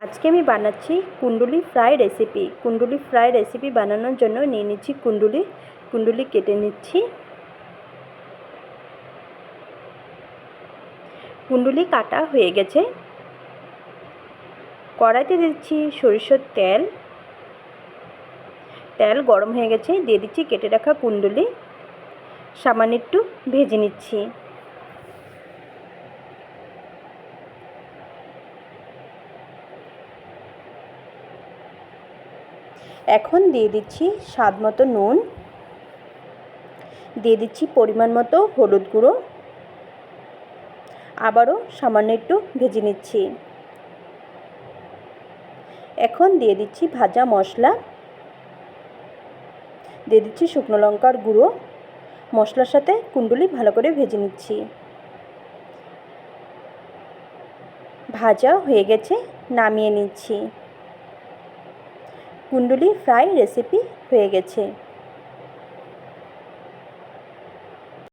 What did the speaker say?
আজকে আমি বানাচ্ছি কুণ্ডুলি ফ্রাই রেসিপি। কুণ্ডুলি ফ্রাই রেসিপি বানানোর জন্য নিয়ে নিচ্ছি কুণ্ডুলি কেটে নিচ্ছি। কুণ্ডুলি কাটা হয়ে গেছে। কড়াইতে দিচ্ছি সরিষার তেল। তেল গরম হয়ে গেছে, দিয়ে দিচ্ছি কেটে রাখা কুণ্ডুলি। সামান্য একটু ভেজে নিচ্ছি। এখন দিয়ে দিচ্ছি স্বাদ মতো নুন, দিয়ে দিচ্ছি পরিমাণ মতো হলুদ গুঁড়ো। আবারও সামান্য একটু ভেজে নিচ্ছি। এখন দিয়ে দিচ্ছি ভাজা মশলা, দিয়ে দিচ্ছি শুকনো লঙ্কার গুঁড়ো। মশলার সাথে কুণ্ডুলি ভালো করে ভেজে নিচ্ছি। ভাজা হয়ে গেছে, নামিয়ে নিচ্ছি। কুণ্ডুলি ফ্রাই রেসিপি হয়ে গেছে।